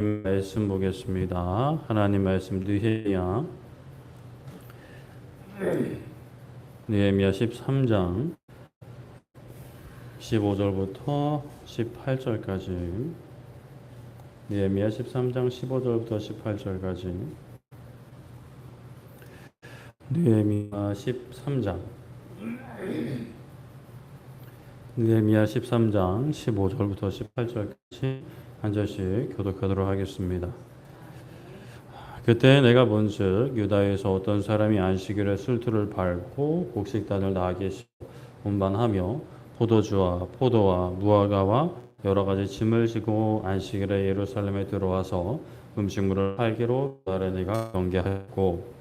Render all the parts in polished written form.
말씀 보겠습니다. 하나님 말씀 느헤미야 13장 15절부터 18절까지 느헤미야 13장 15절부터 18절까지 느헤미야 13장 15절부터 18절까지 한 절씩 교독하도록 하겠습니다. 그때 내가 본즉 유다에서 어떤 사람이 안식일에 술투를 밟고 곡식단을 나게 운반하며 포도주와 포도와 무화과와 여러 가지 짐을 지고 안식일에 예루살렘에 들어와서 음식물을 팔기로 유다를 내가 경계하였고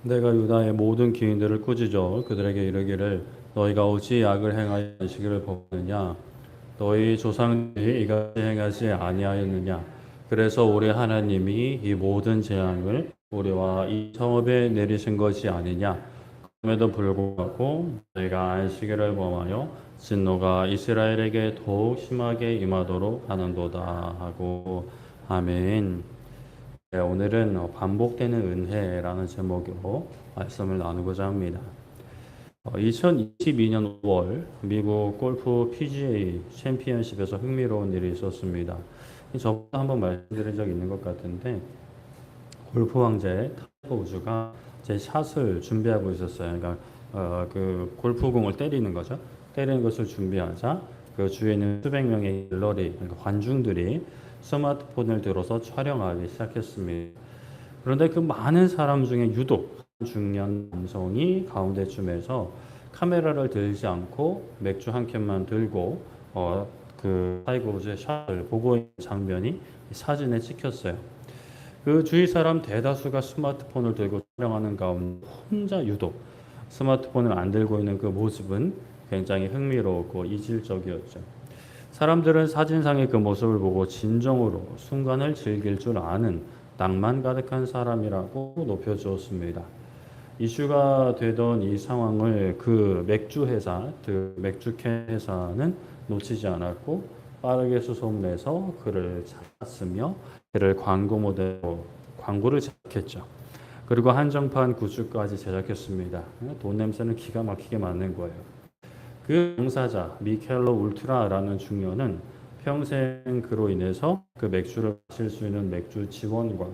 내가 유다의 모든 기인들을 꾸짖어 그들에게 이르기를 너희가 어찌 악을 행하여 안식일을 범하느냐 너희 조상들이 이같이 행하지 아니하였느냐 그래서 우리 하나님이 이 모든 재앙을 우리와 이 성읍에 내리신 것이 아니냐 그럼에도 불구하고 너희가 안식일을 범하여 진노가 이스라엘에게 더욱 심하게 임하도록 하는도다 하고 아멘. 네, 오늘은 반복되는 은혜라는 제목으로 말씀을 나누고자 합니다. 2022년 5월 미국 골프 PGA 챔피언십에서 흥미로운 일이 있었습니다. 저번에 한번 말씀드린 적이 있는 것 같은데 골프 왕제 타이거 우즈가 제 샷을 준비하고 있었어요. 그러니까 그 골프공을 때리는 거죠. 때리는 것을 준비하자 그 주위에 있는 수백 명의 갤러리, 그러니까 관중들이 스마트폰을 들어서 촬영하기 시작했습니다. 그런데 그 많은 사람 중에 유독 중년 남성이 가운데쯤에서 카메라를 들지 않고 맥주 한 캔만 들고 그 타이거 우즈의 샷을 보고 있는 장면이 사진에 찍혔어요. 그 주위 사람 대다수가 스마트폰을 들고 촬영하는 가운데 혼자 유독 스마트폰을 안 들고 있는 그 모습은 굉장히 흥미로웠고 이질적이었죠. 사람들은 사진상의 그 모습을 보고 진정으로 순간을 즐길 줄 아는 낭만 가득한 사람이라고 높여주었습니다. 이슈가 되던 이 상황을 그 맥주 회사, 그 맥주캔 회사는 놓치지 않았고 빠르게 수소문해서 그를 찾았으며 그를 광고 모델로 광고를 제작했죠. 그리고 한정판 굿즈까지 제작했습니다. 돈 냄새는 기가 막히게 맡는 거예요. 그 당사자 미켈로 울트라라는 중년은 평생 그로 인해서 그 맥주를 마실 수 있는 맥주 지원과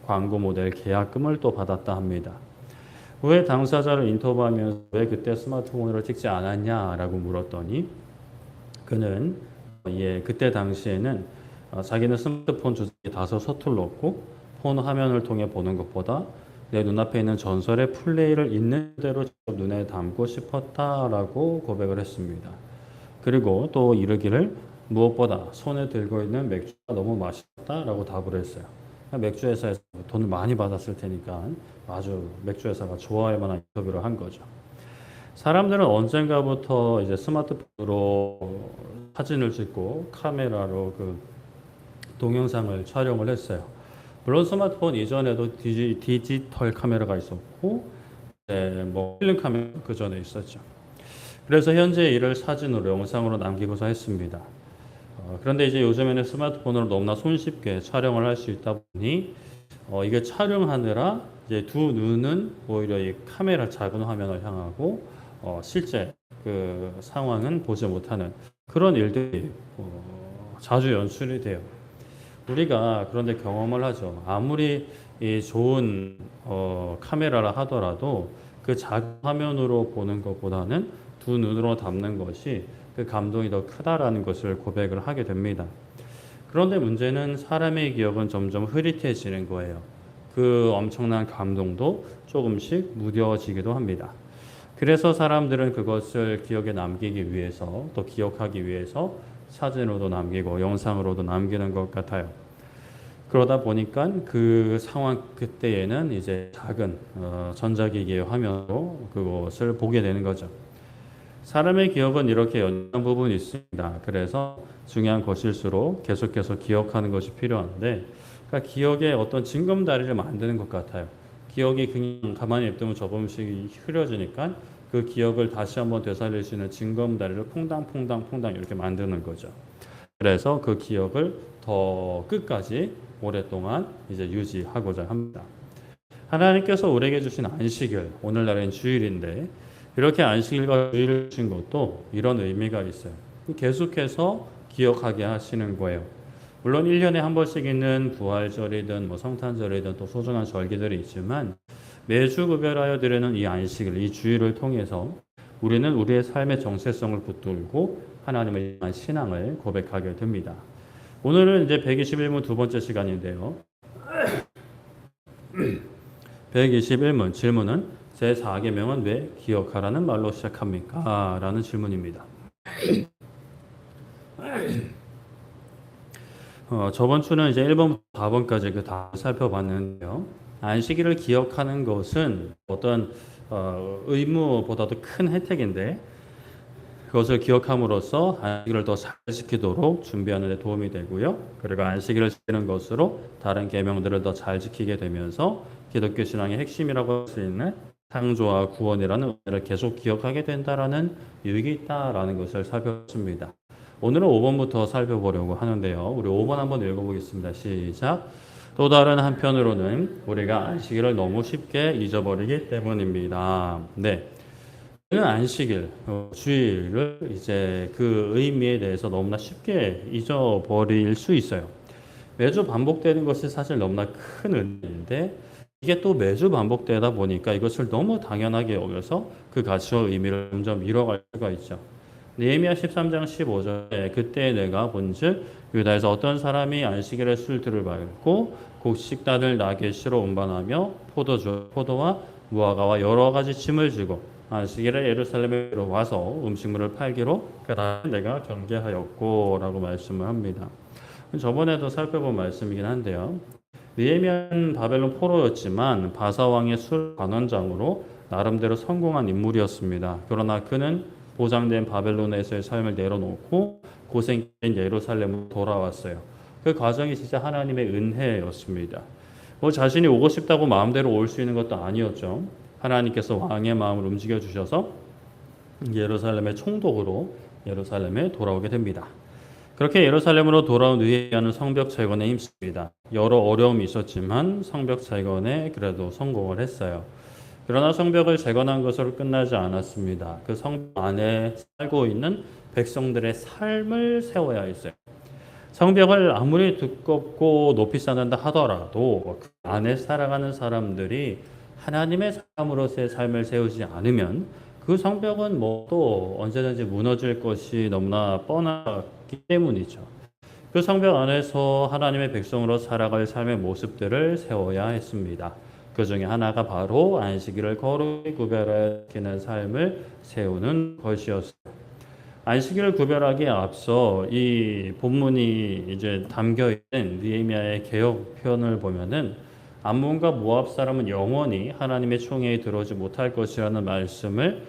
광고 모델 계약금을 또 받았다 합니다. 후에 당사자를 인터뷰하면서 왜 그때 스마트폰으로 찍지 않았냐라고 물었더니 그는 그때 당시에는 자기는 스마트폰 조작이 다소 서툴렀고 폰 화면을 통해 보는 것보다 내 눈앞에 있는 전설의 플레이를 있는 대로 눈에 담고 싶었다라고 고백을 했습니다. 그리고 또 이르기를 무엇보다 손에 들고 있는 맥주가 너무 맛있다라고 답을 했어요. 맥주 회사에서 돈을 많이 받았을 테니까 아주 맥주 회사가 좋아할 만한 인터뷰를 한 거죠. 사람들은 언젠가부터 이제 스마트폰으로 사진을 찍고 카메라로 그 동영상을 촬영을 했어요. 물론 스마트폰 이전에도 디지털 카메라가 있었고, 뭐 필름 카메라 그 전에 있었죠. 그래서 현재 이를 사진으로 영상으로 남기고자 했습니다. 그런데 이제 요즘에는 스마트폰으로 너무나 손쉽게 촬영을 할 수 있다 보니 이게 촬영하느라 이제 두 눈은 오히려 이 카메라 작은 화면을 향하고 실제 그 상황은 보지 못하는 그런 일들이 자주 연출이 돼요. 우리가 그런데 경험을 하죠. 아무리 이 좋은 카메라라 하더라도 그 작은 화면으로 보는 것보다는 두 눈으로 담는 것이 그 감동이 더 크다라는 것을 고백을 하게 됩니다. 그런데 문제는 사람의 기억은 점점 흐릿해지는 거예요. 그 엄청난 감동도 조금씩 무뎌지기도 합니다. 그래서 사람들은 그것을 기억에 남기기 위해서 또 기억하기 위해서 사진으로도 남기고 영상으로도 남기는 것 같아요. 그러다 보니까 그 상황 그때에는 이제 작은 전자기기의 화면으로 그것을 보게 되는 거죠. 사람의 기억은 이렇게 연관 부분이 있습니다. 그래서 중요한 것일수록 계속해서 기억하는 것이 필요한데, 그러니까 기억에 어떤 징검다리를 만드는 것 같아요. 기억이 그냥 가만히 냅두면 저번 음식이 흐려지니까 그 기억을 다시 한번 되살릴 수 있는 징검다리를 퐁당퐁당퐁당 이렇게 만드는 거죠. 그래서 그 기억을 더 끝까지 오랫동안 이제 유지하고자 합니다. 하나님께서 우리에게 주신 안식일, 오늘날은 주일인데 이렇게 안식일과 주일을 주신 것도 이런 의미가 있어요. 계속해서 기억하게 하시는 거예요. 물론 1년에 한 번씩 있는 부활절이든 뭐 성탄절이든 또 소중한 절기들이 있지만 매주 구별하여 드리는 이 안식일, 이 주일을 통해서 우리는 우리의 삶의 정체성을 붙들고 하나님을 향한 신앙을 고백하게 됩니다. 오늘은 이제 121문 두 번째 시간인데요. 121문 질문은 제4계명은 왜 기억하라는 말로 시작합니까? 라는 질문입니다. 저번 주는 이제 1번부터 4번까지 그 다 살펴봤는데요. 안식일을 기억하는 것은 어떤 의무보다도 큰 혜택인데 그것을 기억함으로써 안식일을 더 잘 지키도록 준비하는 데 도움이 되고요. 그리고 안식일을 지키는 것으로 다른 계명들을 더 잘 지키게 되면서 기독교 신앙의 핵심이라고 할 수 있는 창조와 구원이라는 은혜를 계속 기억하게 된다라는 유익이 있다라는 것을 살펴봤습니다. 오늘은 5번부터 살펴보려고 하는데요. 우리 5번 한번 읽어보겠습니다. 시작. 또 다른 한편으로는 우리가 안식일을 너무 쉽게 잊어버리기 때문입니다. 네. 안식일, 주일을 이제 그 의미에 대해서 너무나 쉽게 잊어버릴 수 있어요. 매주 반복되는 것이 사실 너무나 큰 의미인데 이게 또 매주 반복되다 보니까 이것을 너무 당연하게 여겨서 그 가치와 의미를 점점 잃어갈 수가 있죠. 느헤미야 13장 15절에 그때 내가 본즉 유다에서 어떤 사람이 안식일에 술들을 밟고 곡식단을 나게시로 운반하며 포도주, 포도와 무화과와 여러 가지 짐을 지고 안식일에 예루살렘에 와서 음식물을 팔기로 그날 내가 경계하였고 라고 말씀을 합니다. 저번에도 살펴본 말씀이긴 한데요. 느헤미야는 바벨론 포로였지만 바사왕의 술 관원장으로 나름대로 성공한 인물이었습니다. 그러나 그는 보장된 바벨론에서의 삶을 내려놓고 고생된 예루살렘으로 돌아왔어요. 그 과정이 진짜 하나님의 은혜였습니다. 자신이 오고 싶다고 마음대로 올 수 있는 것도 아니었죠. 하나님께서 왕의 마음을 움직여 주셔서 예루살렘의 총독으로 예루살렘에 돌아오게 됩니다. 그렇게 예루살렘으로 돌아온 느헤미야는 성벽 재건에 힘씁니다. 여러 어려움이 있었지만 성벽 재건에 그래도 성공을 했어요. 그러나 성벽을 재건한 것으로 끝나지 않았습니다. 그 성벽 안에 살고 있는 백성들의 삶을 세워야 했어요. 성벽을 아무리 두껍고 높이 쌓는다 하더라도 그 안에 살아가는 사람들이 하나님의 사람으로서의 삶을 세우지 않으면 그 성벽은 뭐 또 언제든지 무너질 것이 너무나 뻔하기 때문이죠. 그 성벽 안에서 하나님의 백성으로 살아갈 삶의 모습들을 세워야 했습니다. 그 중에 하나가 바로 안식일을 거룩히 구별하여 지키는 삶을 세우는 것이었어요. 안식일을 구별하기에 앞서 이 본문이 이제 담겨 있는 느헤미야의 개혁편을 보면은 암몬과 모압 사람은 영원히 하나님의 총회에 들어오지 못할 것이라는 말씀을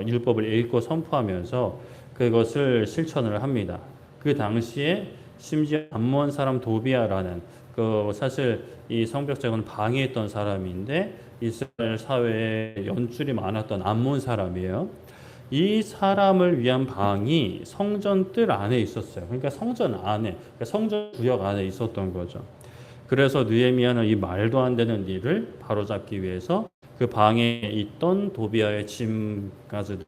율법을 읽고 선포하면서 그것을 실천을 합니다. 그 당시에 심지어 암몬 사람 도비아라는 그 사실 이 성벽 재건을 방해했던 사람인데 이스라엘 사회에 연줄이 많았던 암몬 사람이에요. 이 사람을 위한 방이 성전 뜰 안에 있었어요. 그러니까 성전 안에, 그러니까 성전 구역 안에 있었던 거죠. 그래서 느헤미야는 이 말도 안 되는 일을 바로잡기 위해서 그 방에 있던 도비아의 짐까지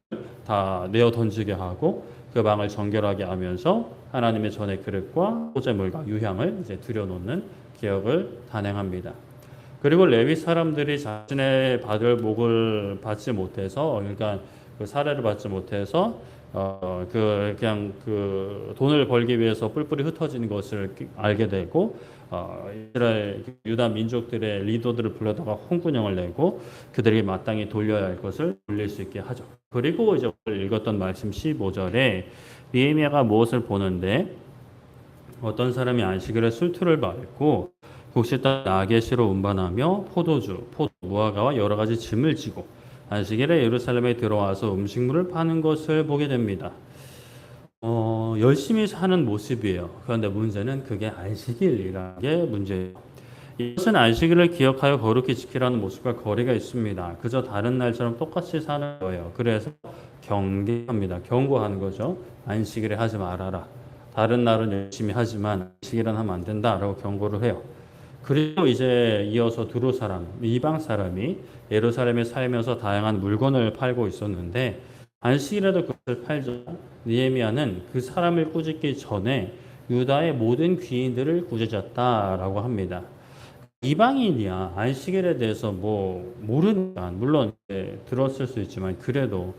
다 내어 던지게 하고 그 방을 정결하게 하면서 하나님의 전의 그릇과 소재물과 유향을 이제 들여놓는 개혁을 단행합니다. 그리고 레위 사람들이 자신의 받을 목을 받지 못해서, 그러니까 그 사례를 받지 못해서 그냥 그 돈을 벌기 위해서 뿔뿔이 흩어지는 것을 알게 되고 이스라엘 유다 민족들의 리더들을 불러다가 홍군형을 내고 그들에게 마땅히 돌려야 할 것을 돌릴 수 있게 하죠. 그리고 이제 읽었던 말씀 15절에 느헤미야가 무엇을 보는데 어떤 사람이 안식일에 술투를 밟고 곡식단 나게시로 운반하며 포도주, 무화과와 여러 가지 짐을 지고 안식일에 예루살렘에 들어와서 음식물을 파는 것을 보게 됩니다. 열심히 사는 모습이에요. 그런데 문제는 그게 안식일이라는 게 문제예요. 이것은 안식일을 기억하여 거룩히 지키라는 모습과 거리가 있습니다. 그저 다른 날처럼 똑같이 사는 거예요. 그래서 경계합니다. 경고하는 거죠. 안식일에 하지 말아라. 다른 날은 열심히 하지만 안식일은 하면 안 된다라고 경고를 해요. 그리고 이제 이어서 두로 사람, 이방 사람이 예루살렘에 살면서 다양한 물건을 팔고 있었는데 안식일에도 그것을 팔자 느헤미야는 그 사람을 꾸짖기 전에 유다의 모든 귀인들을 꾸짖었다라고 합니다. 이방인이야 안식일에 대해서 뭐 모르니까 물론 들었을 수 있지만 그래도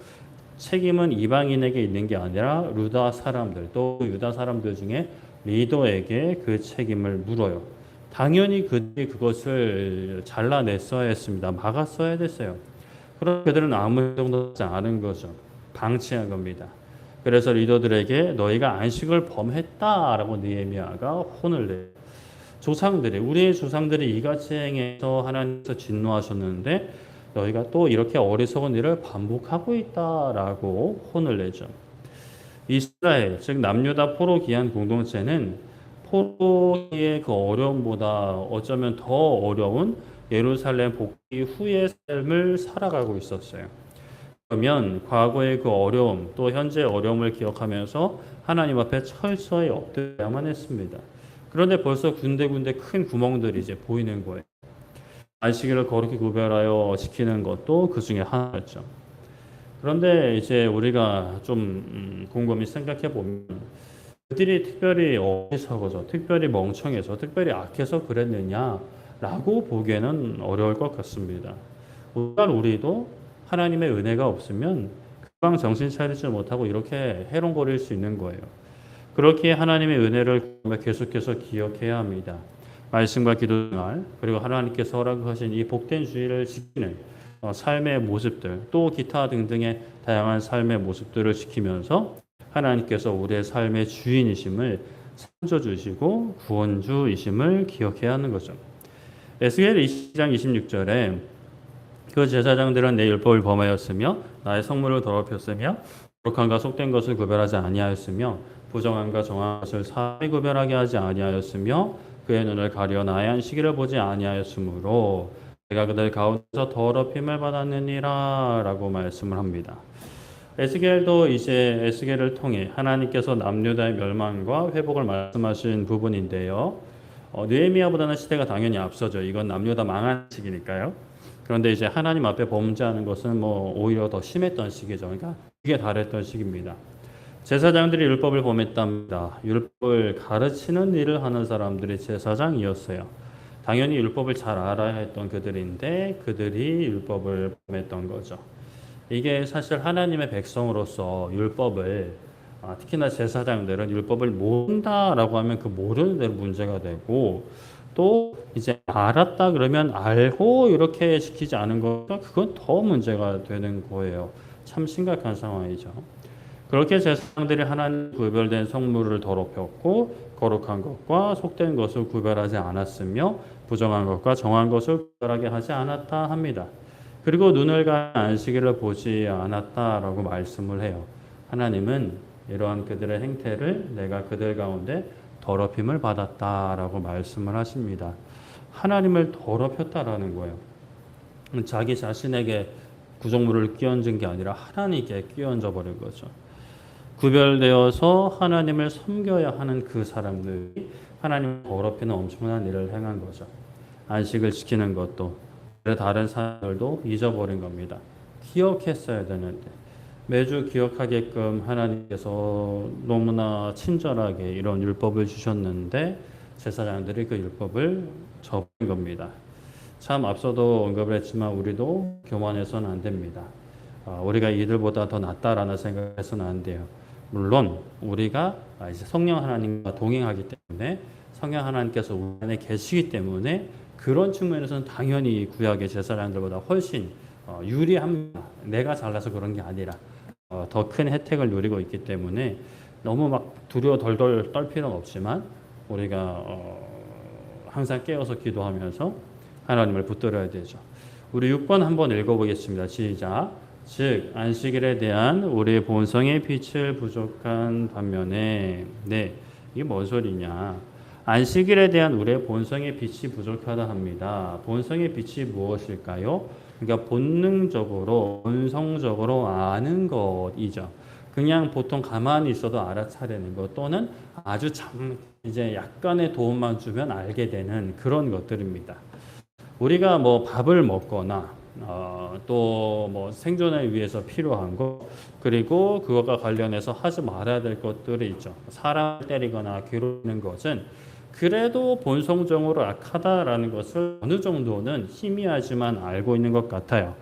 책임은 이방인에게 있는 게 아니라 유다 사람들 또 유다 사람들 중에 리더에게 그 책임을 물어요. 당연히 그들이 그것을 잘라냈어야 했습니다. 막았어야 됐어요. 그럼 그들은 아무 행동도 하지 않은 거죠. 방치한 겁니다. 그래서 리더들에게 너희가 안식을 범했다라고 느헤미야가 혼을 내요. 조상들이 우리의 조상들이 이같이 행해서 하나님께서 진노하셨는데 너희가 또 이렇게 어리석은 일을 반복하고 있다라고 혼을 내죠. 이스라엘 즉 남유다 포로 귀한 공동체는 포로의 그 어려움보다 어쩌면 더 어려운 예루살렘 복귀 후의 삶을 살아가고 있었어요. 그러면 과거의 그 어려움 또 현재의 어려움을 기억하면서 하나님 앞에 철저히 엎드려야만 했습니다. 그런데 벌써 군데군데 큰 구멍들이 이제 보이는 거예요. 안식일을 거룩히 구별하여 지키는 것도 그 중에 하나였죠. 그런데 이제 우리가 좀 곰곰이 생각해 보면 그들이 특별히 어리석어서, 특별히 멍청해서, 특별히 악해서 그랬느냐라고 보기에는 어려울 것 같습니다. 우리도 하나님의 은혜가 없으면 금방 정신 차리지 못하고 이렇게 해롱거릴 수 있는 거예요. 그렇게 하나님의 은혜를 계속해서 기억해야 합니다. 말씀과 기도 생활 그리고 하나님께서 허락하신 이 복된 주의를 지키는 삶의 모습들 또 기타 등등의 다양한 삶의 모습들을 지키면서 하나님께서 우리의 삶의 주인이심을 상조주시고 구원주이심을 기억해야 하는 거죠. 에스겔 20장 26절에 그 제사장들은 내 율법을 범하였으며 나의 성물을 더럽혔으며 거룩함과 속된 것을 구별하지 아니하였으며 부정함과 정한 것을 사람이 구별하게 하지 아니하였으며 그의 눈을 가려 나의 안식일을 보지 아니하였으므로 내가 그들 가운데서 더럽힘을 받았느니라 라고 말씀을 합니다. 에스겔도 이제 에스겔을 통해 하나님께서 남유다의 멸망과 회복을 말씀하신 부분인데요. 느헤미야보다는 시대가 당연히 앞서죠. 이건 남유다 망한 시기니까요. 그런데 이제 하나님 앞에 범죄하는 것은 뭐 오히려 더 심했던 시기죠. 그러니까 그게 달했던 시기입니다. 제사장들이 율법을 범했답니다. 율법을 가르치는 일을 하는 사람들이 제사장이었어요. 당연히 율법을 잘 알아야 했던 그들인데 그들이 율법을 범했던 거죠. 이게 사실 하나님의 백성으로서 율법을 특히나 제사장들은 율법을 모른다라고 하면 그 모르는 대로 문제가 되고 또 이제 알았다 그러면 알고 이렇게 지키지 않은 거가 그건 더 문제가 되는 거예요. 참 심각한 상황이죠. 그렇게 제사장들이 하나님 구별된 성물을 더럽혔고 거룩한 것과 속된 것을 구별하지 않았으며 부정한 것과 정한 것을 구별하게 하지 않았다 합니다. 그리고 눈을 가 안식일을 보지 않았다라고 말씀을 해요. 하나님은 이러한 그들의 행태를 내가 그들 가운데 더럽힘을 받았다라고 말씀을 하십니다. 하나님을 더럽혔다라는 거예요. 자기 자신에게 구속물을 끼얹은 게 아니라 하나님께 끼얹어 버린 거죠. 구별되어서 하나님을 섬겨야 하는 그 사람들이 하나님을 더럽히는 엄청난 일을 행한 거죠. 안식을 지키는 것도 다른 사람들도 잊어버린 겁니다. 기억했어야 되는데 매주 기억하게끔 하나님께서 너무나 친절하게 이런 율법을 주셨는데 제사장들이 그 율법을 저버린 겁니다. 참 앞서도 언급을 했지만 우리도 교만해서는 안 됩니다. 우리가 이들보다 더 낫다라는 생각해서는 안 돼요. 물론 우리가 이제 성령 하나님과 동행하기 때문에 성령 하나님께서 우리 안에 계시기 때문에 그런 측면에서는 당연히 구약의 제사장들보다 훨씬 유리합니다. 내가 잘나서 그런 게 아니라 더 큰 혜택을 누리고 있기 때문에 너무 막 두려워 덜덜 떨 필요는 없지만 우리가 항상 깨어서 기도하면서 하나님을 붙들어야 되죠. 우리 6번 한번 읽어보겠습니다. 시작. 즉 안식일에 대한 우리의 본성의 빛을 부족한 반면에 이게 뭔 소리냐? 안식일에 대한 우리의 본성의 빛이 부족하다 합니다. 본성의 빛이 무엇일까요? 그러니까 본성적으로 아는 것이죠. 그냥 보통 가만히 있어도 알아차리는 것 또는 아주 이제 약간의 도움만 주면 알게 되는 그런 것들입니다. 우리가 뭐 밥을 먹거나 또 뭐 생존을 위해서 필요한 것 그리고 그것과 관련해서 하지 말아야 될 것들이 있죠. 사람을 때리거나 괴롭히는 것은 그래도 본성적으로 악하다라는 것을 어느 정도는 희미하지만 알고 있는 것 같아요.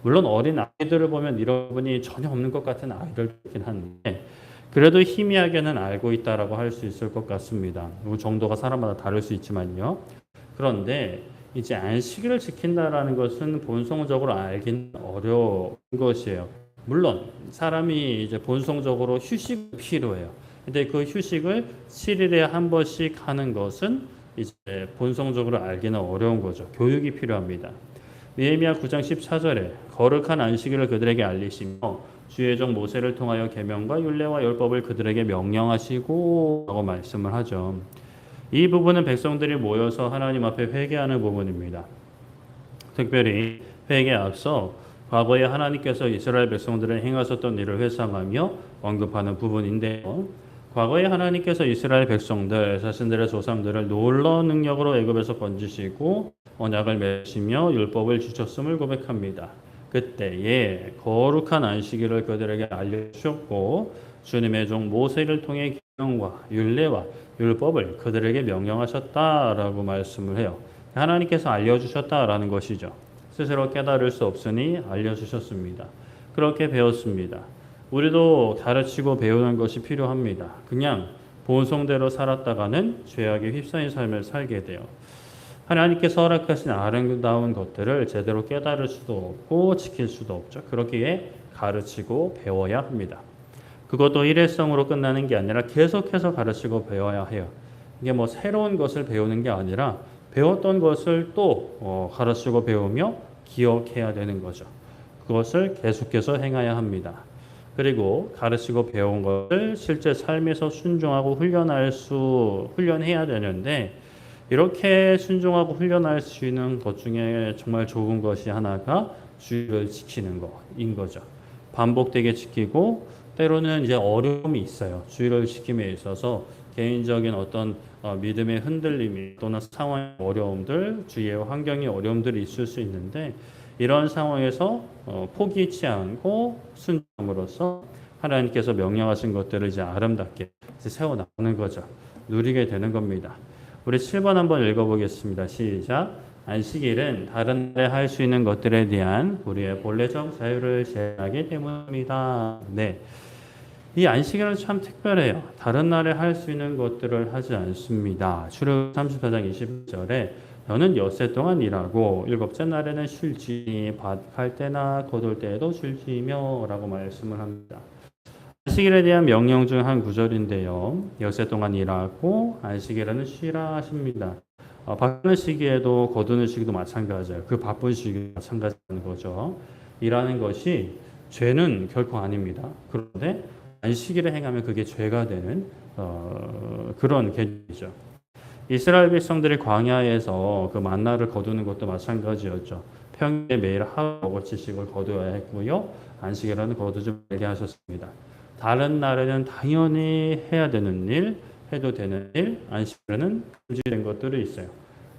물론 어린 아이들을 보면 이런 부분이 전혀 없는 것 같은 아이들도 있긴 한데 그래도 희미하게는 알고 있다라고 할 수 있을 것 같습니다. 그 정도가 사람마다 다를 수 있지만요. 그런데 이제 안식일을 지킨다라는 것은 본성적으로 알기는 어려운 것이에요. 물론 사람이 이제 본성적으로 휴식이 필요해요. 근데 그 휴식을 7일에 한 번씩 하는 것은 이제 본성적으로 알기는 어려운 거죠. 교육이 필요합니다. 느헤미야 9장 14절에 거룩한 안식일을 그들에게 알리시며 주의 종 모세를 통하여 계명과 율례와 율법을 그들에게 명령하시고 라고 말씀을 하죠. 이 부분은 백성들이 모여서 하나님 앞에 회개하는 부분입니다. 특별히 회개에 앞서 과거에 하나님께서 이스라엘 백성들을 행하셨던 일을 회상하며 언급하는 부분인데요. 과거에 하나님께서 이스라엘 백성들, 자신들의 조상들을 놀라운 능력으로 애굽에서 건지시고 언약을 맺으시며 율법을 주셨음을 고백합니다. 그때에 거룩한 안식일을 그들에게 알려주셨고 주님의 종 모세를 통해 계명과 율례와 율법을 그들에게 명령하셨다라고 말씀을 해요. 하나님께서 알려주셨다라는 것이죠. 스스로 깨달을 수 없으니 알려주셨습니다. 그렇게 배웠습니다. 우리도 가르치고 배우는 것이 필요합니다. 그냥 본성대로 살았다가는 죄악에 휩싸인 삶을 살게 돼요. 하나님께서 허락하신 아름다운 것들을 제대로 깨달을 수도 없고 지킬 수도 없죠. 그렇기에 가르치고 배워야 합니다. 그것도 일회성으로 끝나는 게 아니라 계속해서 가르치고 배워야 해요. 이게 뭐 새로운 것을 배우는 게 아니라 배웠던 것을 또 가르치고 배우며 기억해야 되는 거죠. 그것을 계속해서 행해야 합니다. 그리고 가르치고 배운 것을 실제 삶에서 순종하고 훈련해야 되는데 이렇게 순종하고 훈련할 수 있는 것 중에 정말 좋은 것이 하나가 주의를 지키는 것인 거죠. 반복되게 지키고 때로는 이제 어려움이 있어요. 주의를 지킴에 있어서 개인적인 어떤 믿음의 흔들림이 또는 상황의 어려움들, 주위의 환경의 어려움들이 있을 수 있는데 이런 상황에서 포기치 않고 순종함으로써 하나님께서 명령하신 것들을 이제 아름답게 세워 나가는 거죠. 누리게 되는 겁니다. 우리 7번 한번 읽어보겠습니다. 시작. 안식일은 다른 날에 할 수 있는 것들에 대한 우리의 본래적 자유를 제한하기 때문입니다. 네. 이 안식일은 참 특별해요. 다른 날에 할 수 있는 것들을 하지 않습니다. 출애굽 34장 20절에 너는 엿새 동안 일하고 일곱째 날에는 쉴지 밭갈 때나 거둘 때에도 쉴지며 라고 말씀을 합니다. 안식일에 대한 명령 중 한 구절인데요. 엿새 동안 일하고 안식일에는 쉬라 하십니다. 바쁘는 시기에도 거두는 시기도 마찬가지예요. 그 바쁜 시기 마찬가지인 거죠. 일하는 것이 죄는 결코 아닙니다. 그런데 안식일에 행하면 그게 죄가 되는 그런 개념이죠. 이스라엘 백성들이 광야에서 그 만나를 거두는 것도 마찬가지였죠. 평일에 매일 하루 먹을 지식을 거두어야 했고요. 안식일에는 거두지 말게 하셨습니다. 다른 날에는 당연히 해야 되는 일, 해도 되는 일, 안식일에는 금지된 것들이 있어요.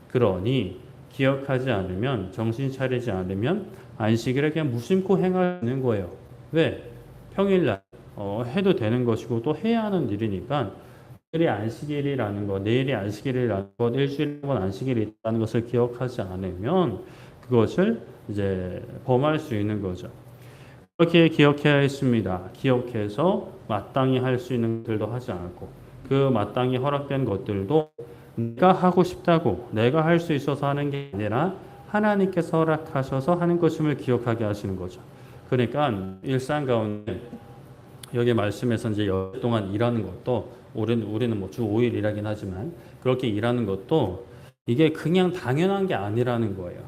그러니 기억하지 않으면, 정신 차리지 않으면 안식일에 그냥 무심코 행하는 거예요. 왜? 평일날 해도 되는 것이고 또 해야 하는 일이니까 내일이 안식일이라는 것, 내일이 안식일이라는 것, 일주일에 한 번 안식일이 있다는 것을 기억하지 않으면 그것을 이제 범할 수 있는 거죠. 그렇게 기억해야 했습니다. 기억해서 마땅히 할 수 있는 것들도 하지 않고 그 마땅히 허락된 것들도 내가 하고 싶다고 내가 할 수 있어서 하는 게 아니라 하나님께서 허락하셔서 하는 것임을 기억하게 하시는 거죠. 그러니까 일상 가운데 여기 말씀에서 이제 열 동안 일하는 것도 우리는 뭐 주 5일 일하긴 하지만 그렇게 일하는 것도 이게 그냥 당연한 게 아니라는 거예요.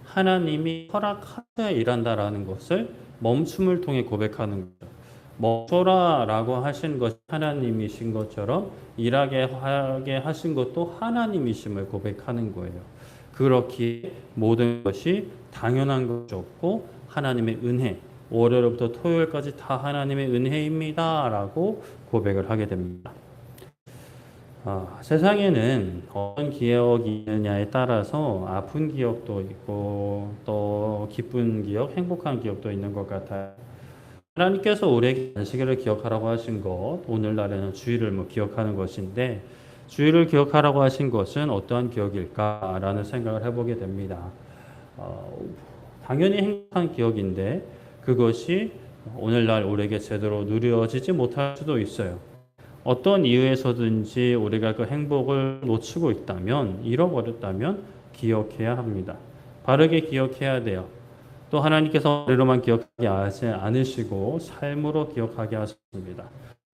하나님이 허락하셔야 일한다라는 것을 멈춤을 통해 고백하는 거죠. 멈춰라라고 하신 것이 하나님이신 것처럼 일하게 하게 하신 것도 하나님이심을 고백하는 거예요. 그렇기에 모든 것이 당연한 것이 없고 하나님의 은혜, 월요일부터 토요일까지 다 하나님의 은혜입니다라고 고백을 하게 됩니다. 세상에는 어떤 기억이 있느냐에 따라서 아픈 기억도 있고 또 기쁜 기억, 행복한 기억도 있는 것 같아요. 하나님께서 우리에게 안식일을 기억하라고 하신 것, 오늘날에는 주일을 기억하는 것인데 주일을 기억하라고 하신 것은 어떠한 기억일까라는 생각을 해보게 됩니다. 당연히 행복한 기억인데 그것이 오늘날 우리에게 제대로 누려지지 못할 수도 있어요. 어떤 이유에서든지 우리가 그 행복을 놓치고 있다면, 잃어버렸다면 기억해야 합니다. 바르게 기억해야 돼요. 또 하나님께서 머리로만 기억하게 하지 않으시고 삶으로 기억하게 하셨습니다.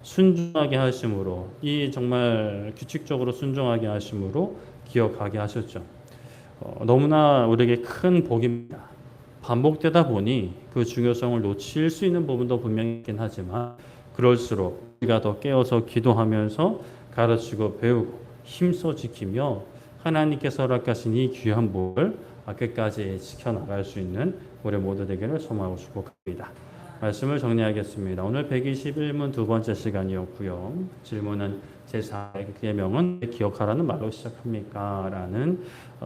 순종하게 하심으로, 이 정말 규칙적으로 순종하게 하심으로 기억하게 하셨죠. 너무나 우리에게 큰 복입니다. 반복되다 보니 그 중요성을 놓칠 수 있는 부분도 분명히 있긴 하지만 그럴수록 우리가 더 깨어서 기도하면서 가르치고 배우고 힘써 지키며 하나님께서 허락하신 이 귀한 복을 끝까지 지켜나갈 수 있는 우리 모두 되기를 소망하고 축복합니다. 말씀을 정리하겠습니다. 오늘 121문 두 번째 시간이었고요. 질문은 제4계명은 기억하라는 말로 시작합니까? 라는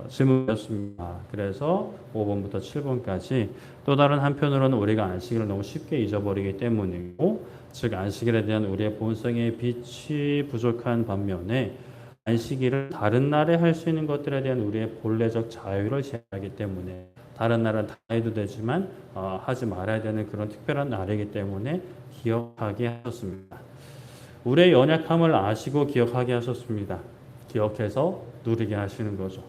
질문이었습니다. 그래서 5번부터 7번까지 또 다른 한편으로는 우리가 안식일을 너무 쉽게 잊어버리기 때문이고 즉 안식일에 대한 우리의 본성의 빛이 부족한 반면에 안식일을 다른 날에 할 수 있는 것들에 대한 우리의 본래적 자유를 제한하기 때문에 다른 날은 다 해도 되지만 하지 말아야 되는 그런 특별한 날이기 때문에 기억하게 하셨습니다. 우리의 연약함을 아시고 기억하게 하셨습니다. 기억해서 누리게 하시는 거죠.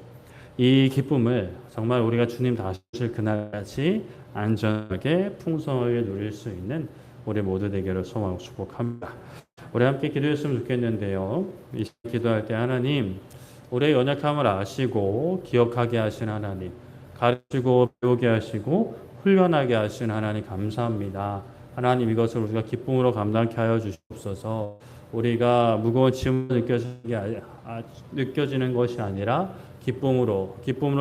이 기쁨을 정말 우리가 주님 다시 오실 그날까지 안전하게 풍성하게 누릴 수 있는 우리 모두 되기를 소망하고 축복합니다. 우리 함께 기도했으면 좋겠는데요. 이 기도할 때 하나님, 우리의 연약함을 아시고 기억하게 하신 하나님, 가르치고 배우게 하시고 훈련하게 하신 하나님 감사합니다. 하나님 이것을 우리가 기쁨으로 감당케 하여 주시옵소서. 우리가 무거운 짐을 느껴지는 것이 아니라 기쁨으로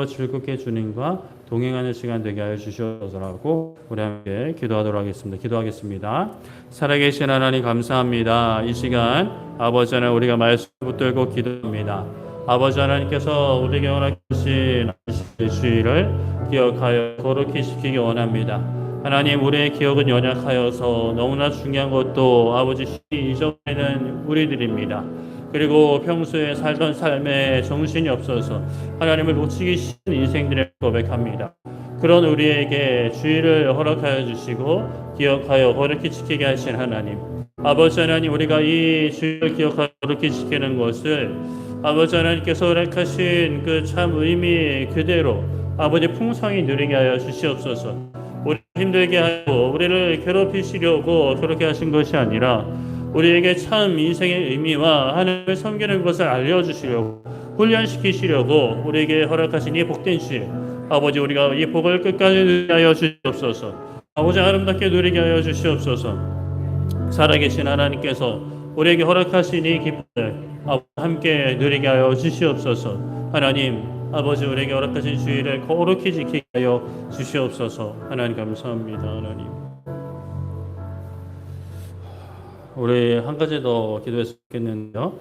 즐겁게 주님과 동행하는 시간 되게 하여 주시옵소서라고 우리 함께 기도하도록 하겠습니다. 기도하겠습니다. 살아계신 하나님 감사합니다. 이 시간 아버지 하나님 우리가 말씀을 붙들고 기도합니다. 아버지 하나님께서 우리에게 허락하신 주일을 기억하여 거룩히 지키기 원합니다. 하나님 우리의 기억은 연약하여서 너무나 중요한 것도 아버지 잊어버리는 우리들입니다. 그리고 평소에 살던 삶에 정신이 없어서 하나님을 놓치기 싫은 인생들을 고백합니다. 그런 우리에게 주의를 허락하여 주시고 기억하여 거룩히 지키게 하신 하나님, 아버지 하나님 우리가 이 주의를 기억하여 거룩히 지키는 것을 아버지 하나님께서 허락하신 그 참 의미 그대로 아버지 풍성히 누리게 하여 주시옵소서. 우리 힘들게 하고 우리를 괴롭히시려고 그렇게 하신 것이 아니라 우리에게 참 인생의 의미와 하나님을 섬기는 것을 알려주시려고 훈련시키시려고 우리에게 허락하신 이 복된 주일 아버지 우리가 이 복을 끝까지 누리게 하여 주시옵소서. 아버지 아름답게 누리게 하여 주시옵소서. 살아계신 하나님께서 우리에게 허락하신 이 기쁨을 함께 누리게 하여 주시옵소서. 하나님 아버지 우리에게 허락하신 주일을 거룩히 지키게 하여 주시옵소서. 하나님 감사합니다. 하나님 우리 한 가지 더 기도했으면 좋겠는데요.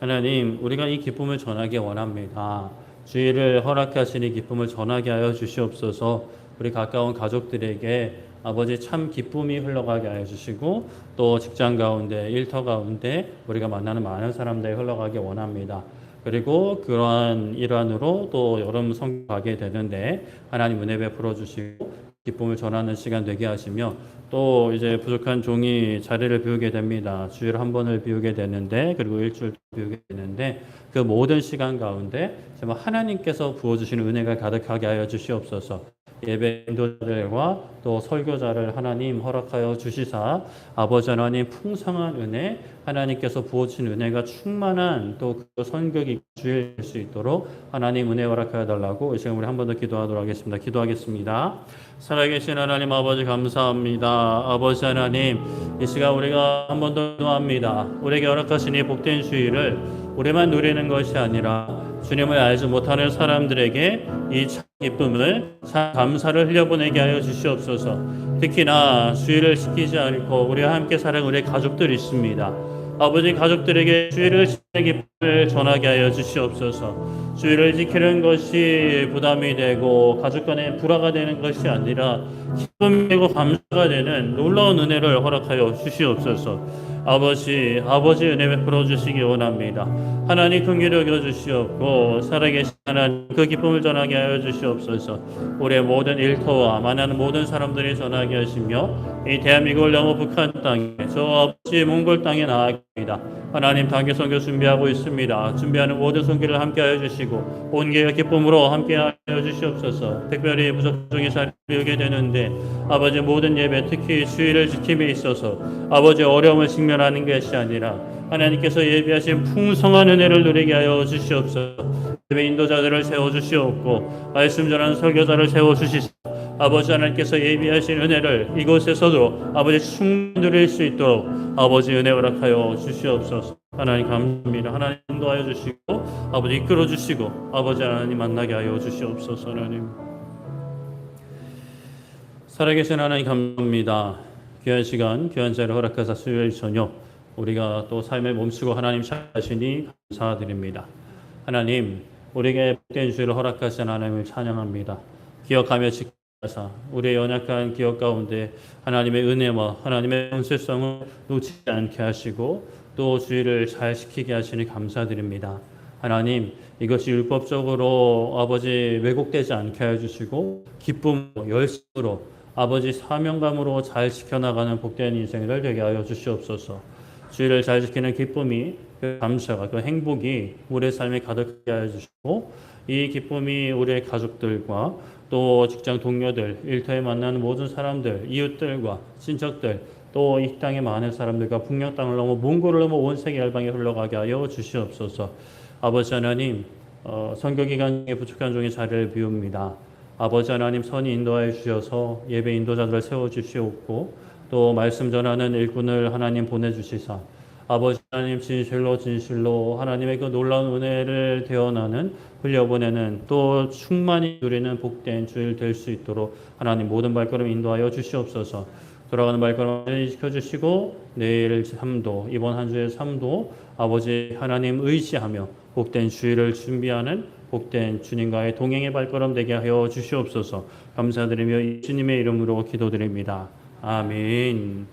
하나님 우리가 이 기쁨을 전하기 원합니다. 주일을 허락하신 이 기쁨을 전하게 하여 주시옵소서. 우리 가까운 가족들에게 아버지 참 기쁨이 흘러가게 하여 주시고 또 직장 가운데 일터 가운데 우리가 만나는 많은 사람들이 흘러가기 원합니다. 그리고 그러한 일환으로 또 여름 성경 가게 되는데 하나님 은혜 베풀어 주시고 기쁨을 전하는 시간 되게 하시며 또 이제 부족한 종이 자리를 비우게 됩니다. 주일 한 번을 비우게 되는데 그리고 일주일 비우게 되는데 그 모든 시간 가운데 정말 하나님께서 부어주시는 은혜가 가득하게 하여 주시옵소서. 예배 인도자들과 또 설교자를 하나님 허락하여 주시사 아버지 하나님 풍성한 은혜 하나님께서 부어주신 은혜가 충만한 또 그 선교기 주일 될 수 있도록 하나님 은혜 허락하여 달라고 이 시간 우리 한 번 더 기도하도록 하겠습니다. 기도하겠습니다. 살아계신 하나님 아버지 감사합니다. 아버지 하나님 이 시간 우리가 한 번 더 기도합니다. 우리에게 허락하신 이 복된 주일을 우리만 누리는 것이 아니라 주님을 알지 못하는 사람들에게 이 참 기쁨을 참 감사를 흘려보내게 하여 주시옵소서. 특히나 주일을 지키지 않고 우리와 함께 살아가는 우리의 가족들이 있습니다. 아버지 가족들에게 주일을 지키는 기쁨을 전하게 하여 주시옵소서. 주일을 지키는 것이 부담이 되고 가족 간에 불화가 되는 것이 아니라 기쁨이 되고 감사가 되는 놀라운 은혜를 허락하여 주시옵소서. 아버지 은혜 베풀어 주시기 원합니다. 하나님 긍휼히 여겨 주시옵고 살아계신 하나님 그 기쁨을 전하게 하여 주시옵소서. 우리의 모든 일터와 만나는 모든 사람들이 전하게 하시며 이 대한민국을 넘어 북한 땅에 저 아버지 몽골 땅에 나아갑니다. 하나님 단기 선교 준비하고 있습니다. 준비하는 모든 선교를 함께하여 주시고 온 교회 기쁨으로 함께하여 주시옵소서. 특별히 부족 중에 자리를 비우게 되는데 아버지 모든 예배 특히 주일을 지킴에 있어서 아버지 어려움을 직면하는 것이 아니라 하나님께서 예비하신 풍성한 은혜를 누리게 하여 주시옵소서. 예배 인도자들을 세워주시옵고 말씀 전하는 설교자를 세워주시사 아버지 하나님께서 예비하신 은혜를 이곳에서도 아버지 충분히 누릴 수 있도록 아버지 은혜 허락하여 주시옵소서. 하나님 감사합니다. 하나님 인도하여 주시고 아버지 이끌어 주시고 아버지 하나님 만나게 하여 주시옵소서. 하나님 살아계신 하나님 감사합니다. 귀한 시간 귀한 자를 허락하사 수요일 저녁 우리가 또 삶에 멈추고 하나님 찾아시니 감사드립니다. 하나님 우리에게 복된 주일을 허락하신 하나님을 찬양합니다. 기억하며 지키사 우리의 연약한 기억 가운데 하나님의 은혜와 하나님의 온실성을 놓치지 않게 하시고 또 주일을 잘 지키게 하시니 감사드립니다. 하나님 이것이 율법적으로 아버지 왜곡되지 않게 해주시고 기쁨으로 열심으로 아버지 사명감으로 잘 지켜나가는 복된 인생을 되게 하여 주시옵소서. 주일을 잘 지키는 기쁨이 그 감사가 그 행복이 우리의 삶에 가득하게 하여 주시고 이 기쁨이 우리의 가족들과 또 직장 동료들 일터에 만나는 모든 사람들 이웃들과 친척들 또 이 땅의 많은 사람들과 북녘 땅을 넘어 몽골을 넘어 온 세계 열방에 흘러가게 하여 주시옵소서. 아버지 하나님 선교 기간 중에 부족한 종의 자리를 비웁니다. 아버지 하나님 선히 인도하여 주셔서 예배 인도자들을 세워주시옵고 또 말씀 전하는 일꾼을 하나님 보내주시사 아버지 하나님 진실로 하나님의 그 놀라운 은혜를 대언하는 흘려보내는 또 충만히 누리는 복된 주일 될 수 있도록 하나님 모든 발걸음 인도하여 주시옵소서. 돌아가는 발걸음 지켜주시고 내일 삶도 이번 한 주의 삶도 아버지 하나님 의지하며 복된 주일을 준비하는 복된 주님과의 동행의 발걸음 되게 하여 주시옵소서. 감사드리며 주님의 이름으로 기도드립니다. 아멘.